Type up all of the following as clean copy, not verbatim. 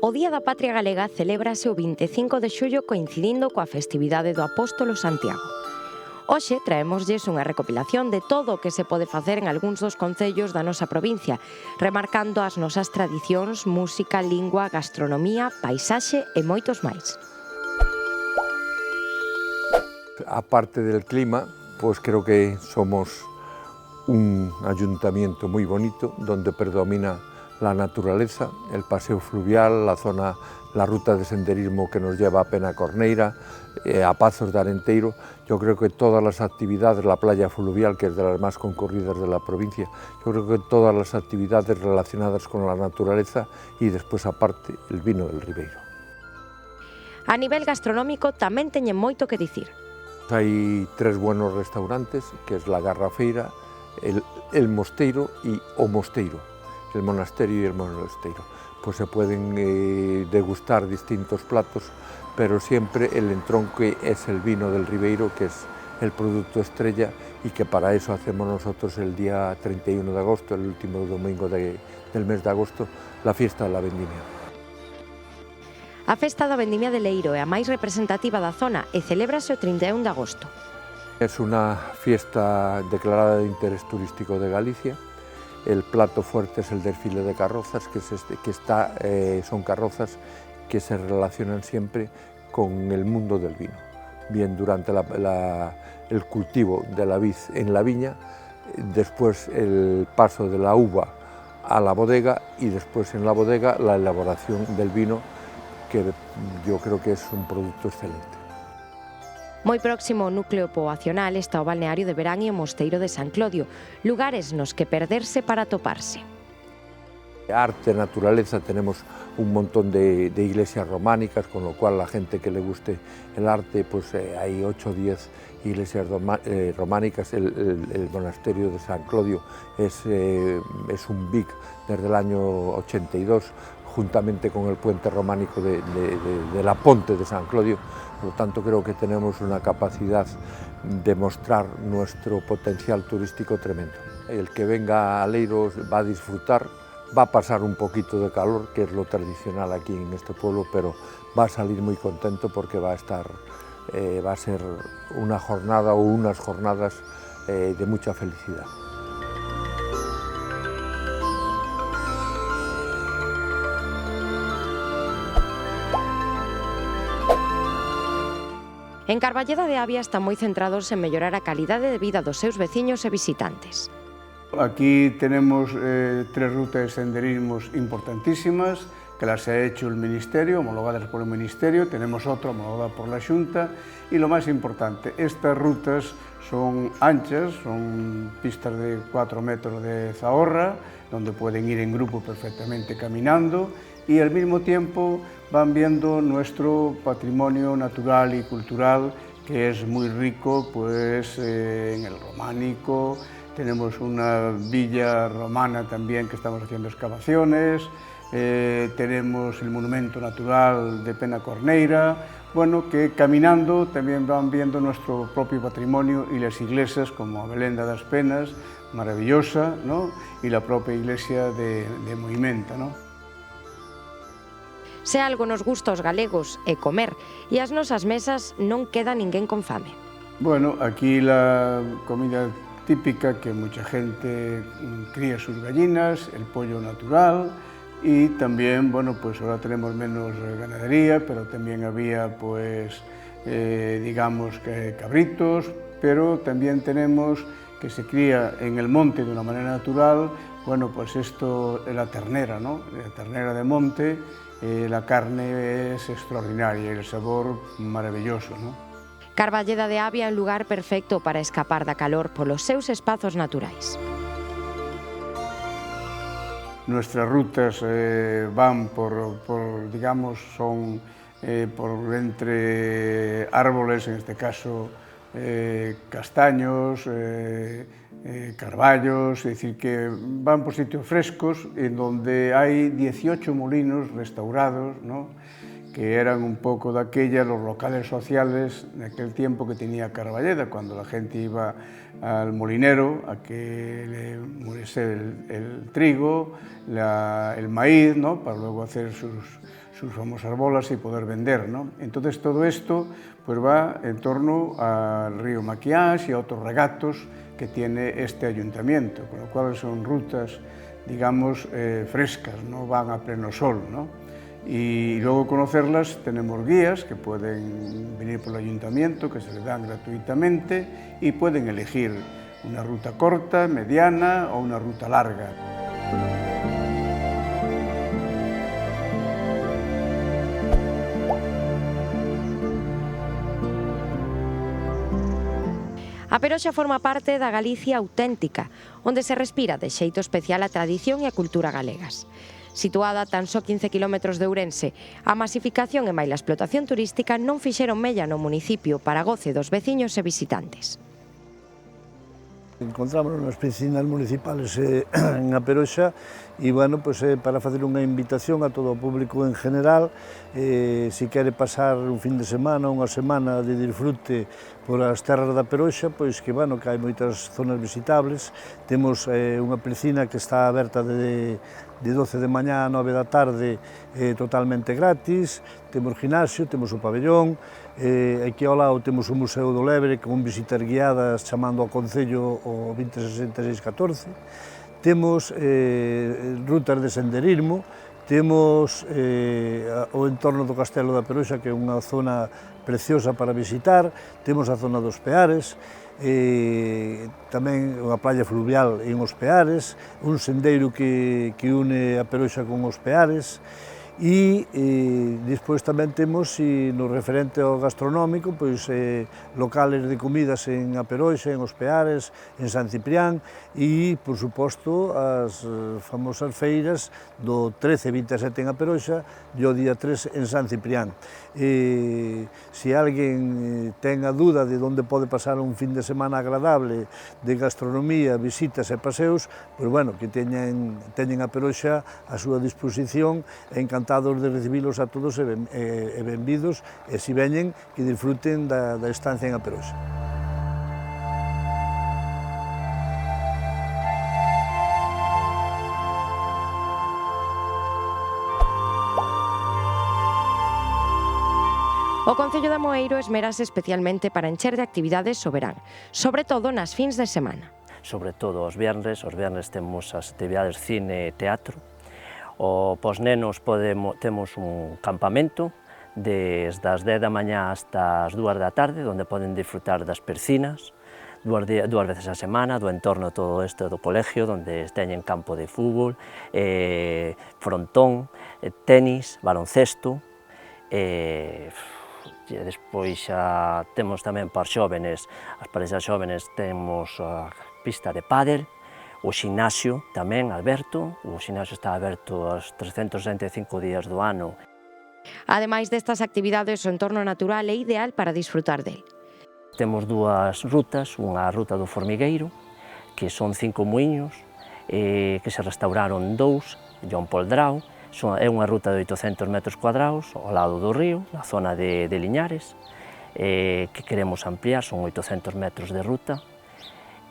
O Día da Patria Galega celébrase o 25 de xullo coincidindo coa festividade do Apóstolo Santiago. Hoxe traémoslles unha recopilación de todo o que se pode facer en algúns dos concellos da nosa provincia, remarcando as nosas tradicións, música, lingua, gastronomía, paisaxe e moitos máis. Aparte del clima, pues creo que somos un ayuntamiento muy bonito, donde predomina la naturaleza, el paseo fluvial, la ruta de senderismo que nos lleva a Penacorneira, a Pazos de Arenteiro. Yo creo que todas las actividades, la playa fluvial, que es de las más concurridas de la provincia, yo creo que todas las actividades relacionadas con la naturaleza y después aparte el vino del Ribeiro. A nivel gastronómico tamén teñen moito que dicir. Hay tres buenos restaurantes, que es la Garrafeira, el Mosteiro y o Mosteiro, el monasterio y el monasterio. Pues se pueden degustar distintos platos, pero siempre el entronque es el vino del Ribeiro, que es el producto estrella y que para eso hacemos nosotros el día 31 de agosto, el último domingo del mes de agosto, la fiesta de la vendimia. A festa da vendimia de Leiro é a máis representativa da zona e celébrase o 31 de agosto. Es una fiesta declarada de interés turístico de Galicia. El plato fuerte es el desfile de carrozas, son carrozas que se relacionan siempre con el mundo del vino. Bien durante el cultivo de la vid en la viña, después el paso de la uva a la bodega y después en la bodega la elaboración del vino, que yo creo que es un producto excelente. Moi próximo ao núcleo poboacional está o balneario de verán e o Mosteiro de San Clodio, lugares nos que perderse para toparse. Arte, naturaleza, tenemos un montón de iglesias románicas, con lo cual la gente que le guste el arte, pues hay 8 o 10 iglesias románicas. El monasterio de San Clodio es un BIC desde el año 82, juntamente con el puente románico de la Ponte de San Clodio. Por lo tanto, creo que tenemos una capacidad de mostrar nuestro potencial turístico tremendo. El que venga a Leiro va a disfrutar, va a pasar un poquito de calor, que es lo tradicional aquí en este pueblo, pero va a salir muy contento porque va a ser una jornada o unas jornadas de mucha felicidad. En Carballeda de Avia están moi centrados en mellorar a calidade de vida dos seus veciños e visitantes. Aquí tenemos tres rutas de senderismos importantísimas, que las ha hecho el Ministerio, homologadas por el Ministerio, tenemos otra homologada por la Xunta, y lo más importante, estas rutas son anchas, son pistas de 4 metros de zahorra, donde pueden ir en grupo perfectamente caminando, y al mismo tiempo van viendo nuestro patrimonio natural y cultural, que es muy rico pues, en el románico. Tenemos una villa romana también que estamos haciendo excavaciones, tenemos el monumento natural de Penacorneira, bueno, que caminando también van viendo nuestro propio patrimonio y las iglesias como Belenda das Penas, maravillosa, ¿no? Y la propia iglesia de Moimenta, ¿no? Se algo nos gusta aos galegos é comer, e as nosas mesas non queda ninguén con fame. Bueno, aquí la comida típica, que mucha gente cría sus gallinas, el pollo natural, y también, bueno, pues ahora tenemos menos ganadería, pero también había, pues, digamos, cabritos, pero también tenemos que se cría en el monte de una manera natural, bueno, pues esto es la ternera, ¿no? La ternera de monte. La carne es extraordinaria y el sabor maravilloso, ¿no? Carballeda de Avia é un lugar perfecto para escapar da calor polos seus espazos naturais. Nuestras rutas van digamos, son por entre árboles, en este caso castaños, carballos, es decir, que van por sitios frescos en donde hay 18 molinos restaurados, ¿no? Que eran un poco de los locales sociales de aquel tiempo que tenía Carballeda, cuando la gente iba al molinero a que le moliese el trigo, el maíz, ¿no? Para luego hacer sus famosas bolas y poder vender, ¿no? Entonces todo esto pues va en torno al río Maquiás y a otros regatos que tiene este ayuntamiento, con lo cual son rutas, digamos, frescas, no van a pleno sol, ¿no? Y luego conocerlas tenemos guías que pueden venir por el ayuntamiento, que se les dan gratuitamente y pueden elegir una ruta corta, mediana o una ruta larga. A Peroxa forma parte da Galicia auténtica, onde se respira de xeito especial a tradición e a cultura galegas. Situada a tan só 15 km de Ourense, a masificación e máis a explotación turística non fixeron mella no municipio para goce dos veciños e visitantes. Encontrámonos nas piscinas municipales en A Peroxa e, bueno, pues, para facer unha invitación a todo o público en general, se quere pasar un fin de semana, unha semana de disfrute por as terras da Peroxa, pois que, bueno, que hai moitas zonas visitables. Temos unha piscina que está aberta de 12 de mañá a 9 da tarde, totalmente gratis. Temos ginasio, temos o pabellón, aquí ao lado temos o Museo do Lebre con visitas guiadas chamando ao Concello o 206614. Temos rutas de senderismo, temos o entorno do Castelo da Peroxa, que é unha zona preciosa para visitar, temos a zona dos Peares, tamén unha playa fluvial en Os Peares, un sendeiro que une a Peroxa con Os Peares, e despois tamén temos, no referente ao gastronómico, pois locales de comidas en A Peroxa, en Os Peares, en San Ciprián e, por suposto, as famosas feiras do 13 e 27 en A Peroxa e o día 3 en San Ciprián. Se alguén ten a dúda de onde pode pasar un fin de semana agradable de gastronomía, visitas e paseos, pois, bueno, que teñen A Peroxa a súa disposición, encantados de recibilos a todos e benvidos, e se veñen, que disfruten da estancia en A Peroxa. O Concello de Amoeiro esmerase especialmente para encher de actividades o verán, sobre todo nas fins de semana. Sobre todo os viernes temos as actividades cine e teatro. Pos nenos temos un campamento desde as 10 da mañá hasta as 2 da tarde, onde poden disfrutar das piscinas, dúas veces a semana, do entorno todo isto do colegio, onde teñen campo de fútbol, frontón, tenis, baloncesto, despois xa temos tamén para xóvenes, as parexas xóvenes temos a pista de pádel, o ximnasio tamén aberto, o ximnasio está aberto os 365 días do ano. Ademais destas actividades, o entorno natural é ideal para disfrutar del. Temos dúas rutas, unha ruta do Formigueiro, que son 5 muiños, que se restauraron 2, Joan Poldrau. É unha ruta de 800 metros cuadrados ao lado do río, na zona de Liñares, que queremos ampliar, son 800 metros de ruta,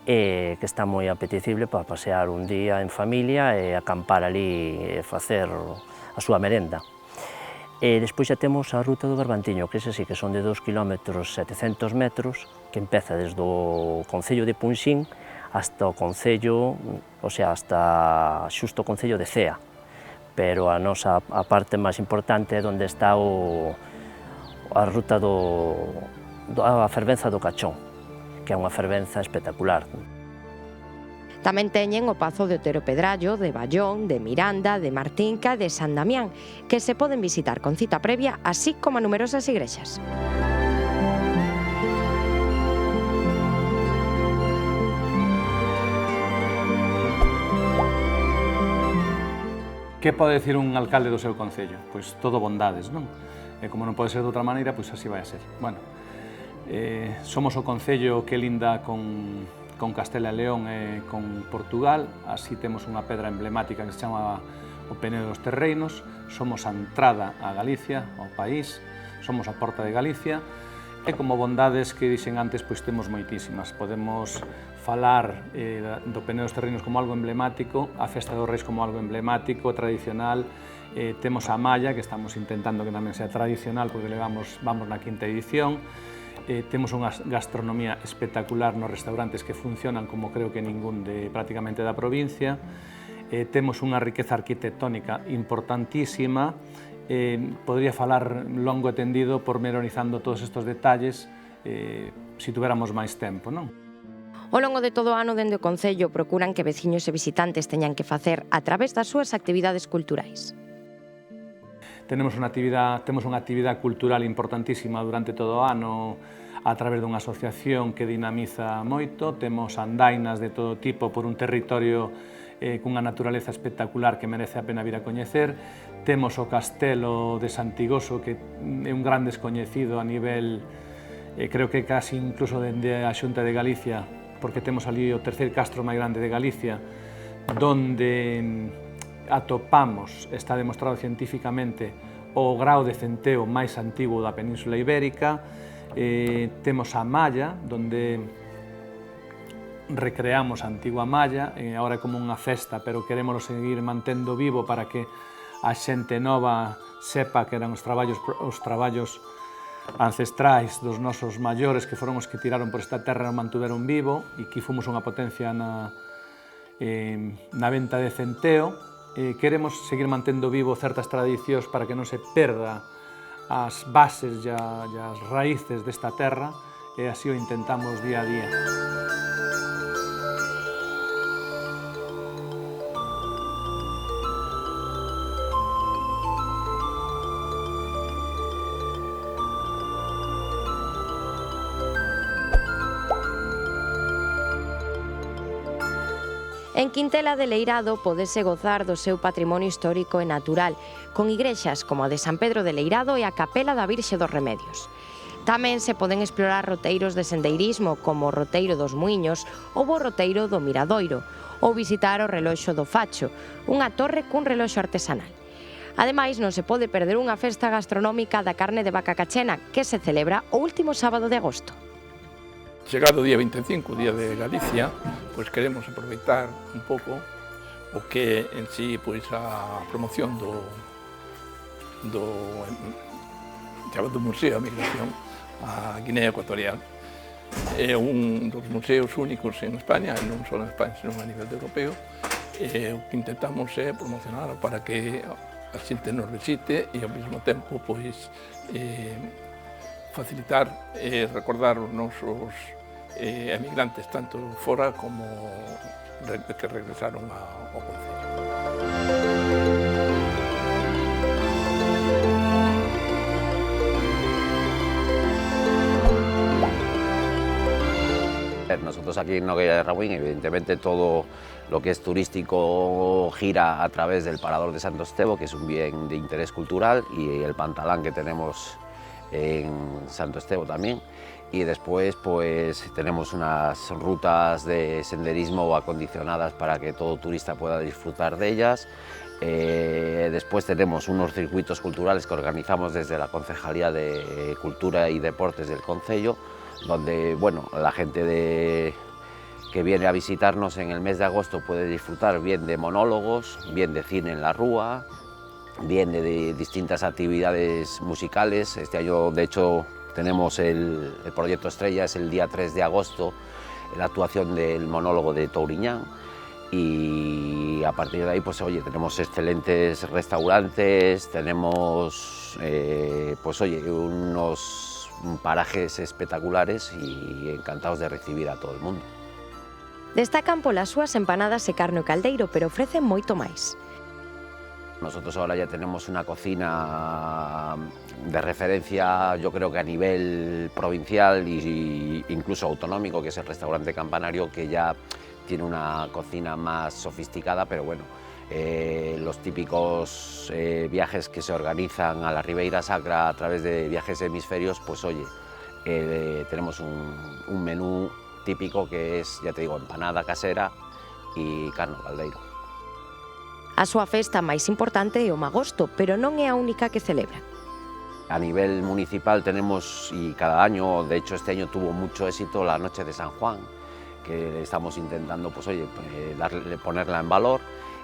que está moi apetecible para pasear un día en familia e acampar ali e facer a súa merenda. Despois xa temos a ruta do Barbantiño, que ese sí que son de 2 km 700 metros, que empeza desde o Concello de Punxín hasta o Concello, o sea, hasta xusto o Concello de Cea. Pero a parte máis importante é onde está a ruta a fervenza do Cachón, que é unha fervenza espectacular. Tamén teñen o Pazo de Otero Pedrallo, de Ballón, de Miranda, de Martinca e de San Damián, que se poden visitar con cita previa, así como numerosas igrexas. Que pode decir un alcalde do seu concello? Pois todo bondades, non? E como non pode ser de outra maneira, pois así vai a ser. Bueno, somos o concello que linda con Castela e León e con Portugal, así temos unha pedra emblemática que se chama o Penedo dos Terreinos, somos a entrada a Galicia, ao país, somos a porta de Galicia, E como bondades que dixen antes, pois temos moitísimas. Podemos falar do Peneo dos Terriños como algo emblemático, a Festa dos Reis como algo emblemático, tradicional, temos a Malla, que estamos intentando que tamén sea tradicional, porque vamos na quinta edición, temos unha gastronomía espectacular nos restaurantes que funcionan como creo que ningún prácticamente da provincia, temos unha riqueza arquitectónica importantísima, podría falar longo e tendido pormenorizando todos estes detalles se tuviéramos máis tempo, non? Ao longo de todo o ano, dende o Concello, procuran que veciños e visitantes teñan que facer a través das súas actividades culturais. Temos unha actividade cultural importantísima durante todo o ano a través dunha asociación que dinamiza moito, temos andainas de todo tipo por un territorio cunha naturaleza espectacular que merece a pena vir a coñecer. Temos o Castelo de Santigoso, que é un gran descoñecido a nivel, creo que casi incluso dende a Xunta de Galicia, porque temos ali o terceiro castro máis grande de Galicia, donde atopamos, está demostrado científicamente, o grao de centeo máis antigo da Península Ibérica. Temos a Malla, donde recreamos a antigua Malla, agora é como unha festa, pero queremos seguir mantendo vivo para que a xente nova sepa que eran os traballos ancestrais dos nosos maiores, que foron os que tiraron por esta terra e o mantuveron vivo, e que fomos unha potencia na venta de centeo. Queremos seguir mantendo vivo certas tradicións para que non se perda as bases e as raíces desta terra, e así o intentamos día a día. En Quintela de Leirado podese gozar do seu patrimonio histórico e natural, con igrexas como a de San Pedro de Leirado e a Capela da Virxe dos Remedios. Tamén se poden explorar roteiros de sendeirismo como o Roteiro dos Muiños ou o Roteiro do Miradoiro, ou visitar o Reloxo do Facho, unha torre cun reloxo artesanal. Ademais, non se pode perder unha festa gastronómica da carne de vaca cachena que se celebra o último sábado de agosto. Chegado o día 25, o día de Galicia, pois queremos aproveitar un pouco o que en sí pois a promoción do Museo da Migración a Guinea Ecuatorial. É un dos museos únicos en España, e non só en España, senón a nivel europeo. O que intentamos é promocionar para que a xente nos visite e ao mesmo tempo pois facilitar e recordar os nosos emigrantes, tanto fora como que regresaron ao Concello. Nosotros aquí en Nogueira de Rabuín, evidentemente todo lo que es turístico gira a través del Parador de Santo Estevo, que es un bien de interés cultural, y el Pantalán que tenemos en Santo Estevo también. Y después pues tenemos unas rutas de senderismo acondicionadas para que todo turista pueda disfrutar de ellas. Después tenemos unos circuitos culturales que organizamos desde la Concejalía de Cultura y Deportes del Concello, donde bueno, la gente que viene a visitarnos en el mes de agosto puede disfrutar bien de monólogos, bien de cine en la Rúa, bien de distintas actividades musicales. Este año, de hecho, tenemos el proyecto estrella, es el día 3 de agosto, la actuación del monólogo de Touriñán, y a partir de ahí, pues oye, tenemos excelentes restaurantes, tenemos pues oye, unos parajes espectaculares y encantados de recibir a todo el mundo. Destacan polas súas empanadas e carne o caldeiro, pero ofrecen moito máis. Nosotros ahora ya tenemos una cocina de referencia, yo creo que a nivel provincial e incluso autonómico, que es el restaurante Campanario, que ya tiene una cocina más sofisticada, pero bueno, los típicos viajes que se organizan a la Ribeira Sacra a través de Viajes Hemisferios, pues oye, tenemos un menú típico que es, ya te digo, empanada casera y carne caldeiro. A súa festa máis importante é o magosto, pero non é a única que celebra. A nivel municipal tenemos, y cada año, de hecho este año tuvo mucho éxito, la Noche de San Juan, que estamos intentando pues, oye, ponerla en valor.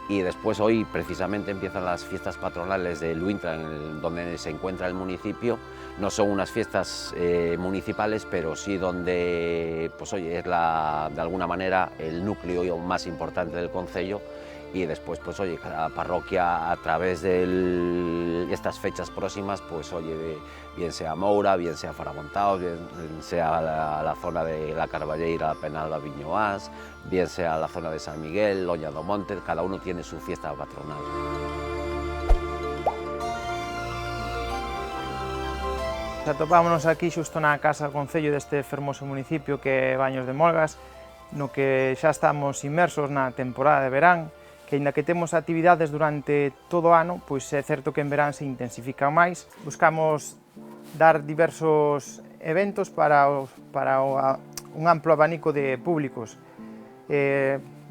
Y después hoy precisamente empiezan las fiestas patronales del Luintra, donde se encuentra el municipio. No son unas fiestas municipales, pero sí donde pues, oye, es de alguna manera el núcleo más importante del concello. Y después, pues oye, cada parroquia a través de estas fechas próximas, pues oye, bien sea Moura, bien sea Faramontaos, bien sea la zona de la Carballeira, Penalba, Viñoás, bien sea la zona de San Miguel, Loña do Monte, cada uno tiene su fiesta patronal. Atopámonos aquí xusto na casa do concello deste fermoso municipio que é Baños de Molgas, no que xa estamos inmersos na temporada de verán, que aínda que temos actividades durante todo o ano, pois é certo que en verán se intensifican máis. Buscamos dar diversos eventos para un amplo abanico de públicos.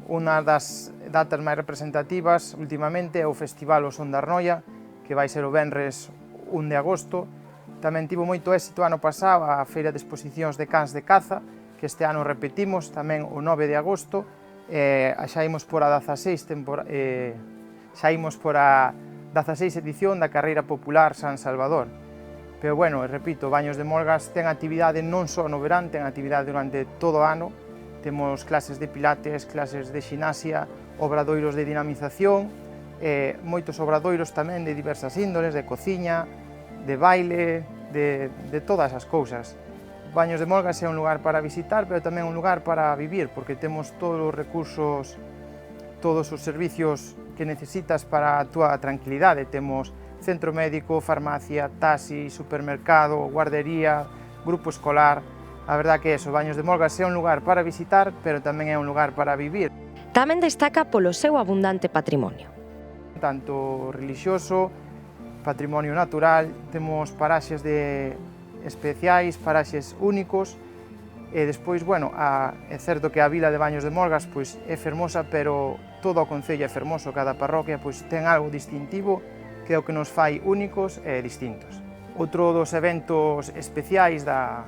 Unha das datas máis representativas últimamente é o Festival O Son da Arnoia, que vai ser o venres 1 de agosto. Tamén tivo moito éxito ano pasado a Feira de Exposicións de Cans de Caza, que este ano repetimos tamén o 9 de agosto, xa imos por a 16 edición da Carreira Popular San Salvador. Pero, bueno, repito, Baños de Molgas ten actividade non só no verán, ten actividade durante todo o ano. Temos clases de pilates, clases de xinasia, obradoiros de dinamización, moitos obradoiros tamén de diversas índoles, de cociña, de baile, de todas as cousas. Baños de Molgas é un lugar para visitar, pero tamén un lugar para vivir, porque temos todos os recursos, todos os servicios que necesitas para a túa tranquilidade. Temos centro médico, farmacia, taxi, supermercado, guardería, grupo escolar. A verdad que eso, Baños de Molgas é un lugar para visitar, pero tamén é un lugar para vivir. Tamén destaca polo seu abundante patrimonio. Tanto religioso, patrimonio natural, temos paraxes especiais, paraxes únicos, e despois, bueno, é certo que a vila de Baños de Molgas pois, é fermosa, pero todo o concello é fermoso, cada parroquia pois, ten algo distintivo que é o que nos fai únicos e distintos. Outro dos eventos especiais da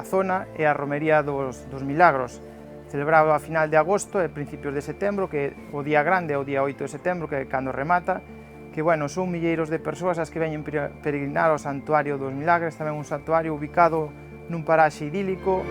zona é a Romería dos Milagros, celebrado a final de agosto e principios de setembro, que o día grande é o día 8 de setembro, que é cando remata, que, bueno, son milleiros de persoas as que veñen peregrinar ao Santuario dos Milagres, tamén un santuario ubicado nun paraxe idílico.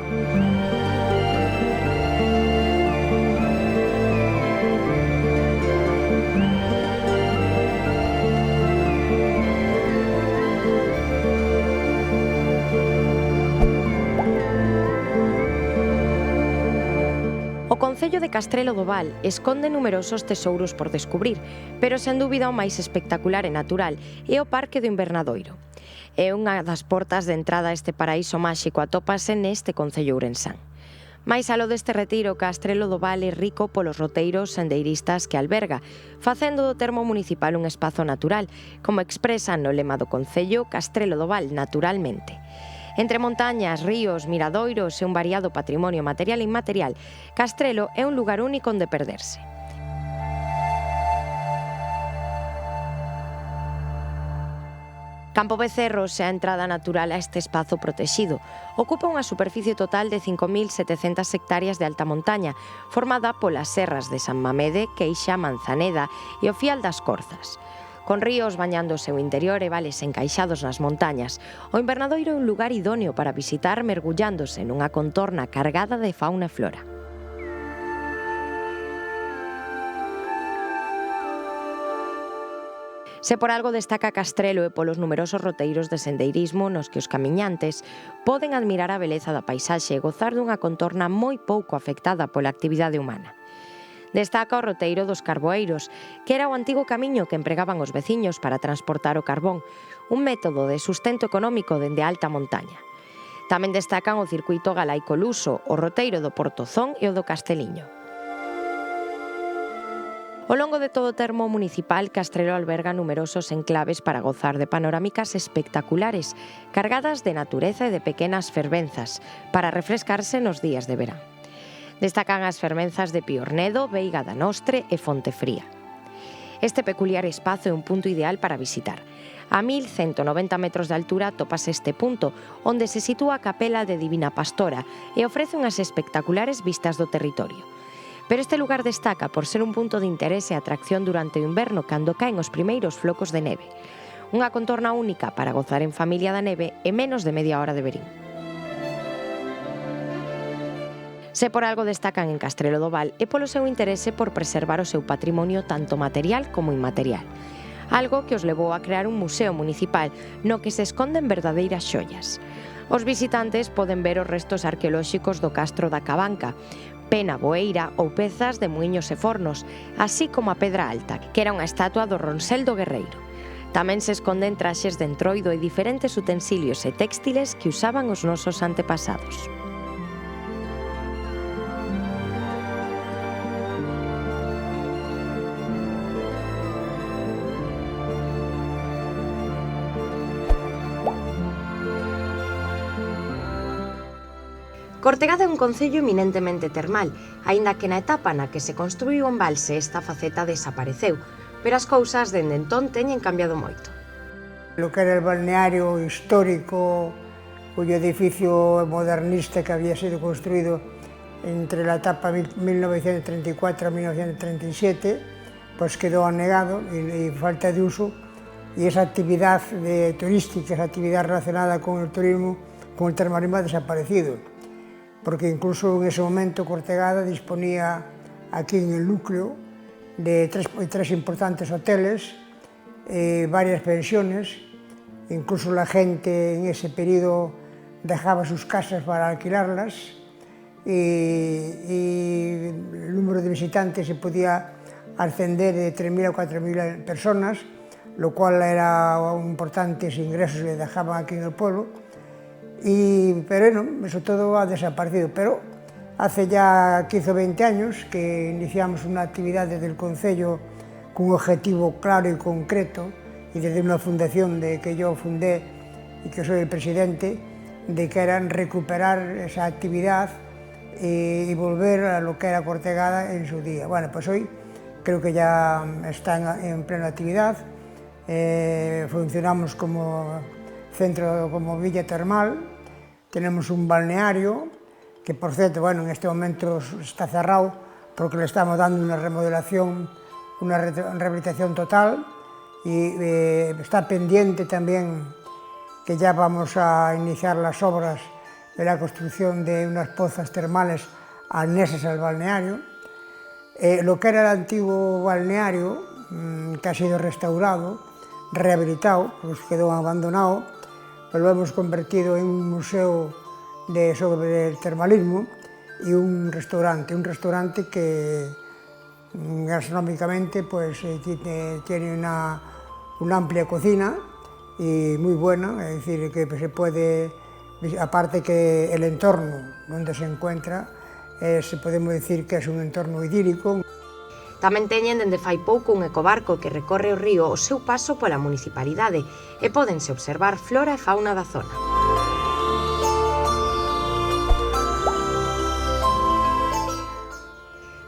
O concello de Castrelo do Val esconde numerosos tesouros por descubrir, pero sen dúbida o máis espectacular e natural é o Parque do Invernadoiro. É unha das portas de entrada a este paraíso máxico, atópase neste concello ourensán. Mais aló deste retiro, Castrelo do Val é rico polos roteiros sendeiristas que alberga, facendo do termo municipal un espazo natural, como expresa no lema do concello Castrelo do Val, naturalmente. Entre montañas, ríos, miradoiros e un variado patrimonio material e inmaterial, Castrelo é un lugar único onde perderse. Campo Becerros é a entrada natural a este espazo protexido. Ocupa unha superficie total de 5.700 hectáreas de alta montaña, formada polas serras de San Mamede, Queixa, Manzaneda e o Fial das Corzas. Con ríos bañando o seu interior e vales encaixados nas montañas, o Invernadoiro é un lugar idóneo para visitar mergullándose nunha contorna cargada de fauna e flora. Se por algo destaca Castrelo é polos numerosos roteiros de sendeirismo nos que os camiñantes poden admirar a beleza da paisaxe e gozar dunha contorna moi pouco afectada pola actividade humana. Destaca o roteiro dos Carboeiros, que era o antigo camiño que empregaban os veciños para transportar o carbón, un método de sustento económico dende a alta montaña. Tamén destacan o circuito galaico luso, o roteiro do Portozón e o do Casteliño. Ao longo de todo o termo municipal, Castrelo alberga numerosos enclaves para gozar de panorámicas espectaculares, cargadas de natureza e de pequenas fervenzas, para refrescarse nos días de verán. Destacan as fervenzas de Piornedo, Veiga da Nostre e Fontefría. Este peculiar espazo é un punto ideal para visitar. A 1190 metros de altura tópase este punto, onde se sitúa a capela de Divina Pastora e ofrece unhas espectaculares vistas do territorio. Pero este lugar destaca por ser un punto de interese e atracción durante o inverno cando caen os primeiros flocos de neve. Unha contorna única para gozar en familia da neve e menos de media hora de Verín. Se por algo destacan en Castrelo do Val é polo seu interese por preservar o seu patrimonio tanto material como inmaterial. Algo que os levou a crear un museo municipal no que se esconden verdadeiras xoias. Os visitantes poden ver os restos arqueolóxicos do Castro da Cabanca, pena boeira ou pezas de muiños e fornos, así como a Pedra Alta, que era unha estatua do Ronsel do Guerreiro. Tamén se esconden traxes de entroido e diferentes utensilios e téxtiles que usaban os nosos antepasados. Cortegada é un concello eminentemente termal, aínda que na etapa na que se construíu o embalse esta faceta desapareceu, pero as cousas dende entón teñen cambiado moito. Lo que era el balneario histórico, cuyo edificio modernista que había sido construido entre la etapa 1934 a 1937, pues quedó anegado y falta de uso, y esa actividad turística, esa actividad relacionada con el turismo, con el termalismo ha desaparecido, porque incluso en ese momento Cortegada disponía aquí en el núcleo de tres importantes hoteles, varias pensiones, incluso la gente en ese periodo dejaba sus casas para alquilarlas y el número de visitantes se podía ascender de 3.000 a 4.000 personas, lo cual era importantes ingresos que dejaban aquí en el pueblo, pero no, eso todo ha desaparecido. Pero hace ya 15 o 20 años que iniciamos una actividad desde el Concello con un objetivo claro y concreto, y desde una fundación que yo fundé y que soy el presidente, de que era recuperar esa actividad y volver a lo que era Cortegada en su día. Bueno, pues hoy creo que ya está en plena actividad, funcionamos como centro, como villa termal, tenemos un balneario, que por cierto, bueno, en este momento está cerrado porque le estamos dando una remodelación, una rehabilitación total, y está pendiente también que ya vamos a iniciar las obras de la construcción de unas pozas termales anexas al balneario. Lo que era el antiguo balneario, que ha sido restaurado, rehabilitado, pues quedó abandonado, pues lo hemos convertido en un museo sobre el termalismo y un restaurante que gastronómicamente pues tiene una amplia cocina y muy buena, es decir, que se puede, aparte que el entorno donde se encuentra, podemos decir que es un entorno idílico. Tamén teñen dende fai pouco un ecobarco que recorre o río o seu paso pola municipalidade e pódense observar flora e fauna da zona.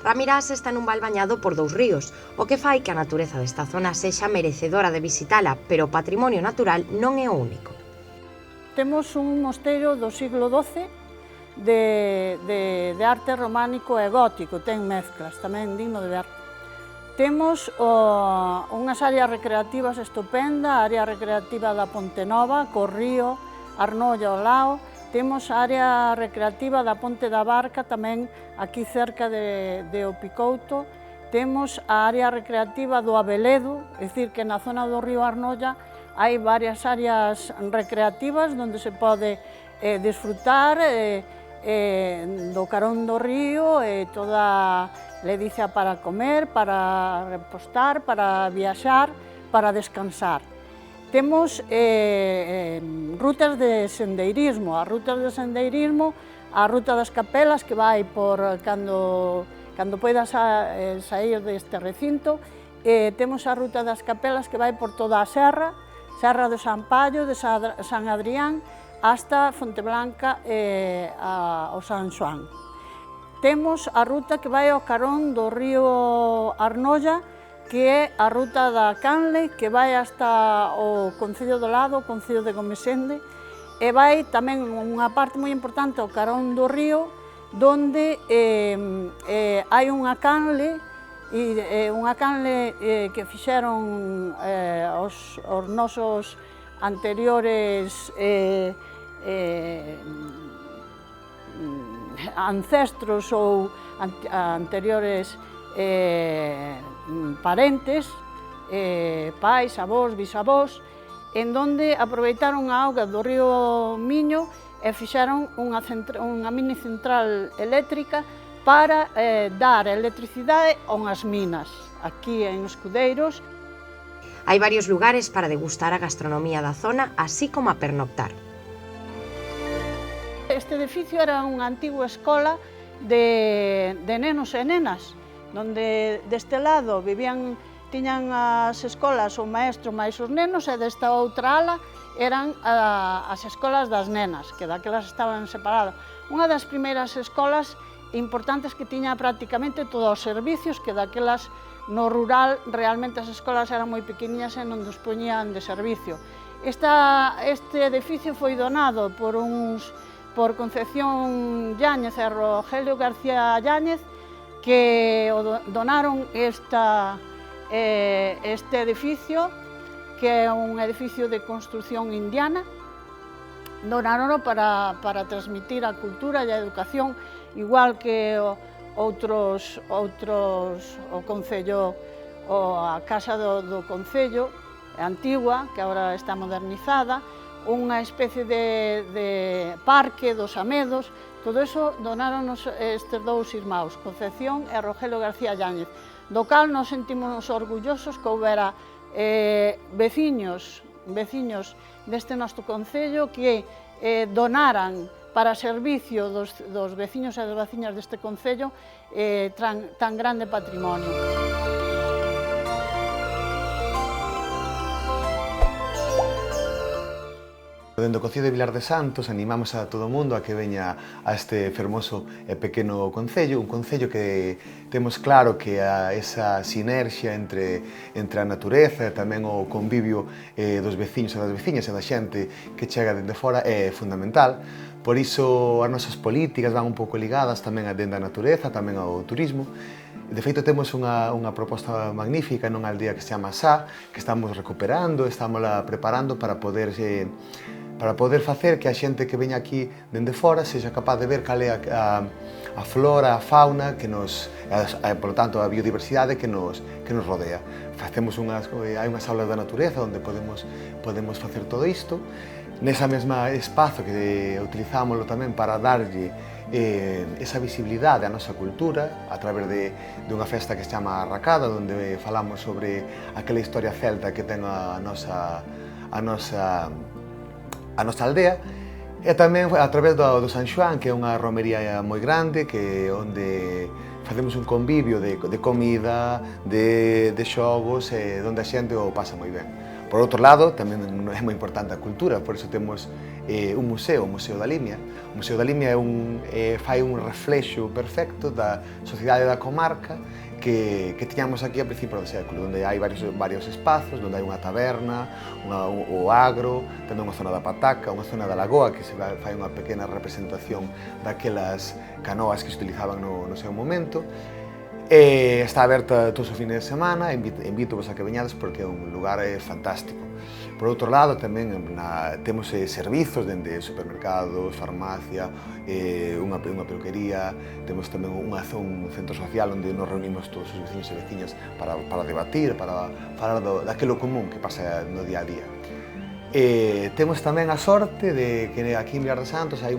Ramirás está nun val bañado por dous ríos, o que fai que a natureza desta zona sexa merecedora de visitala, pero o patrimonio natural non é o único. Temos un mosteiro do siglo XII de arte románico e gótico, ten mezclas, tamén digno de ver. Temos unhas áreas recreativas estupendas, a área recreativa da Ponte Nova, co río Arnolla ao lao. Temos a área recreativa da Ponte da Barca, tamén aquí cerca de O Picouto. Temos a área recreativa do Abeledo, é dicir, que na zona do río Arnolla hai varias áreas recreativas onde se pode disfrutar do carón do río e toda ledicia para comer, para repostar, para viaxar, para descansar. Temos rutas de sendeirismo, a ruta das Capelas, que vai por cando poidas sair deste recinto. Temos a ruta das Capelas que vai por toda a serra do San Pallo, de San Adrián, hasta Fonteblanca e ao San Xoán. Temos a ruta que vai ao carón do río Arnolla, que é a ruta da Canle, que vai hasta o Concello do Lado, o Concello de Gomesende, e vai tamén unha parte moi importante ao carón do río, donde hai unha canle, que fixeron os nosos anteriores ancestros ou anteriores parentes, pais, avós, bisavós, en donde aproveitaron a auga do río Miño e fixeron unha mini central eléctrica para dar electricidade a unhas minas, aquí en Escudeiros. Hai varios lugares para degustar a gastronomía da zona, así como a pernoctar. Este edificio era unha antigua escola de nenos e nenas, donde deste lado tiñan as escolas o maestro máis os nenos, e desta outra ala eran as escolas das nenas, que daquelas estaban separadas. Unha das primeiras escolas importantes que tiña prácticamente todos os servicios, que daquelas no rural realmente as escolas eran moi pequeniñas e non dispoñían de servicio. Este edificio foi donado por Concepción Yáñez e Rogelio García Yáñez, que donaron este edificio, que é un edificio de construción indiana. Donarono para transmitir a cultura e a educación, igual que outros o Concello, a Casa do Concello antigua, que agora está modernizada, unha especie de parque dos Amedos. Todo iso donaronos estes dous irmãos, Concepción e Rogelio García Yáñez, do cal nos sentimos orgullosos que houbera veciños deste noso concello que donaran para servicio dos veciños e das veciñas deste concello tan grande patrimonio. Dende o Concello de Vilar de Santos animamos a todo o mundo a que veña a este fermoso e pequeno concello, un concello que temos claro que esa sinerxia entre a natureza e tamén o convivio dos veciños e das veciñas e da xente que chega dende fora é fundamental. Por iso as nosas políticas van un pouco ligadas tamén a dende a natureza, tamén ao turismo. De feito, temos unha proposta magnífica nunha aldea que se chama Sá, que estamos recuperando, estamos preparando para poder facer que a xente que veña aquí dende fora sexa capaz de ver cal é a flora, a fauna, por tanto, a biodiversidade que nos rodea. Hai unhas aulas da natureza onde podemos facer todo isto. Nesa mesma espazo que utilizámoslo tamén para darlle esa visibilidade á nosa cultura a través de unha festa que se chama Arracada, onde falamos sobre aquela historia celta que ten a nosa aldea, e tamén a través do San Xoán, que é unha romería moi grande, onde facemos un convivio de comida, de xogos, onde a xente o pasa moi ben. Por outro lado, tamén é moi importante a cultura, por iso temos un museo, o Museo da Limia. O Museo da Limia fai un reflexo perfecto da sociedade da comarca que tiñamos aquí a principio do século, onde hai varios espazos, onde hai unha taberna, o agro, tamén unha zona da pataca, unha zona da lagoa que se fai unha pequena representación daquelas canoas que se utilizaban no seu momento. Está aberta todos os fines de semana, invito-vos a que veñades porque é un lugar fantástico. Por outro lado, tamén temos servizos dende supermercados, farmacia, unha peluquería, temos tamén un centro social onde nos reunimos todos os veciños e veciñas para debatir, para falar daquilo común que pasa no día a día. Temos tamén a sorte de que aquí en Vilar de Santos hai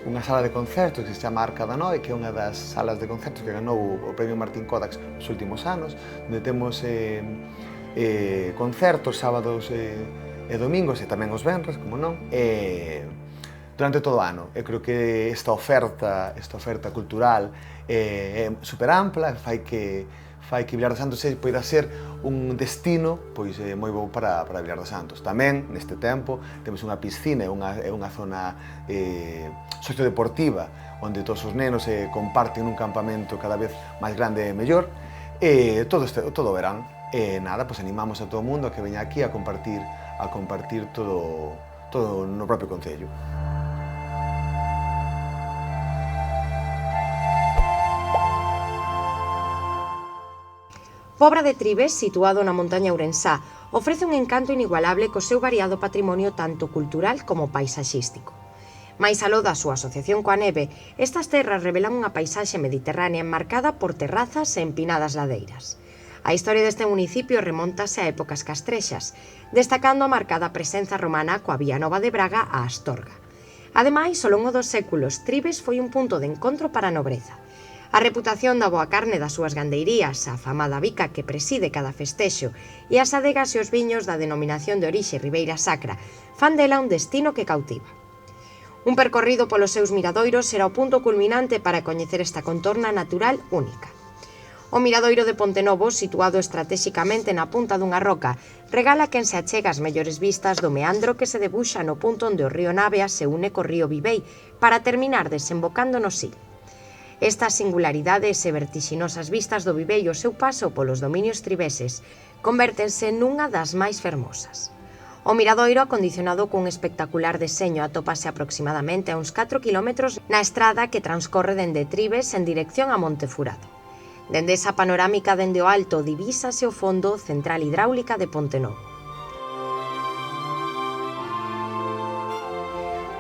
unha sala de concertos que se chama Arca da Noe, que é unha das salas de concertos que ganou o Premio Martín Kodax nos últimos anos, onde temos concertos sábados e domingos, e tamén os venres, como non, durante todo o ano. Eu creo que esta oferta cultural é super ampla, fai que Vilar de Santos poida ser un destino moi bo para Vilar de Santos. Tamén, neste tempo, temos unha piscina e unha zona sociodeportiva onde todos os nenos comparten un campamento cada vez máis grande e mellor, todo o verán. E nada, pois animamos a todo o mundo a que veña aquí a compartir todo no propio concello. Pobra de Tribes, situado na montaña ourensá, ofrece un encanto inigualable co seu variado patrimonio tanto cultural como paisaxístico. Mais aló da súa asociación coa neve, estas terras revelan unha paisaxe mediterránea enmarcada por terrazas e empinadas ladeiras. A historia deste municipio remóntase a épocas castrexas, destacando a marcada presenza romana coa Vía Nova de Braga a Astorga. Ademais, ao longo dos séculos, Tribes foi un punto de encontro para a nobreza. A reputación da boa carne das súas gandeirías, a afamada bica que preside cada festexo e as adegas e os viños da denominación de orixe Ribeira Sacra fan dela un destino que cautiva. Un percorrido polos seus miradoiros será o punto culminante para coñecer esta contorna natural única. O miradoiro de Pontenovo, situado estratéxicamente na punta dunha roca, regala quen se achega as mellores vistas do meandro que se debuxa no punto onde o río Navea se une co río Vivei para terminar desembocando no Sil. Estas singularidades e vertixinosas vistas do Vivei e o seu paso polos dominios tribeses convértense nunha das máis fermosas. O miradoiro, acondicionado cun espectacular deseño, atópase aproximadamente a uns 4 km na estrada que transcorre dende Tribes en dirección a Montefurado. Dende esa panorámica dende o alto divísase o fondo central hidráulica de Pontenovo.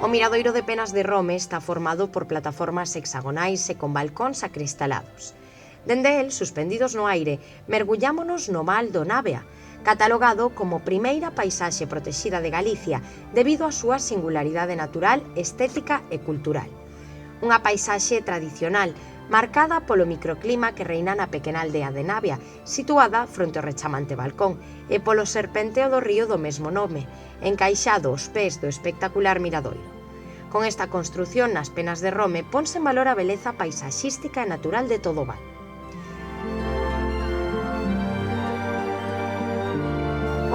O miradoiro de Penas de Rome está formado por plataformas hexagonais e con balcóns acristalados. Dende el, suspendidos no aire, mergullámonos no Val do Navea, catalogado como primeira paisaxe protexida de Galicia debido á súa singularidade natural, estética e cultural. Unha paisaxe tradicional, marcada polo microclima que reina na pequena aldea de Navea, situada fronte ao rechamante balcón, e polo serpenteo do río do mesmo nome, encaixado aos pés do espectacular miradoiro. Con esta construción nas Penas de Rome ponse en valor a beleza paisaxística e natural de todo o val.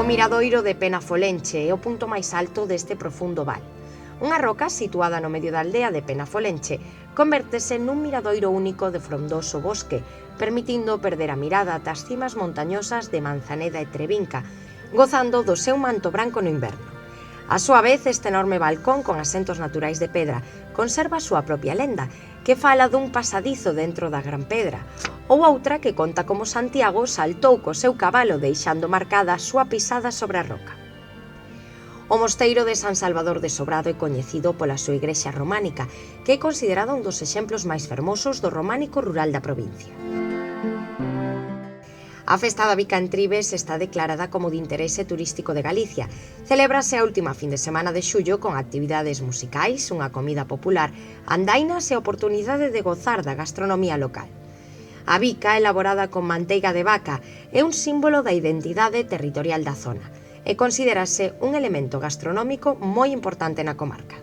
O miradoiro de Penafolenche é o punto máis alto deste profundo val. Unha roca situada no medio da aldea de Penafolenche convértese nun miradoiro único de frondoso bosque, permitindo perder a mirada ata as cimas montañosas de Manzaneda e Trevinca, gozando do seu manto branco no inverno. A súa vez, este enorme balcón con asentos naturais de pedra conserva a súa propia lenda, que fala dun pasadizo dentro da Gran Pedra, ou outra que conta como Santiago saltou co seu cabalo deixando marcada a súa pisada sobre a roca. O mosteiro de San Salvador de Sobrado é coñecido pola súa igrexa románica, que é considerado un dos exemplos máis fermosos do románico rural da provincia. A Festa da Bica en Tribes está declarada como de interese turístico de Galicia. Celébrase a última fin de semana de xullo con actividades musicais, unha comida popular, andainas e oportunidade de gozar da gastronomía local. A bica, elaborada con manteiga de vaca, é un símbolo da identidade territorial da zona e considérase un elemento gastronómico moi importante na comarca.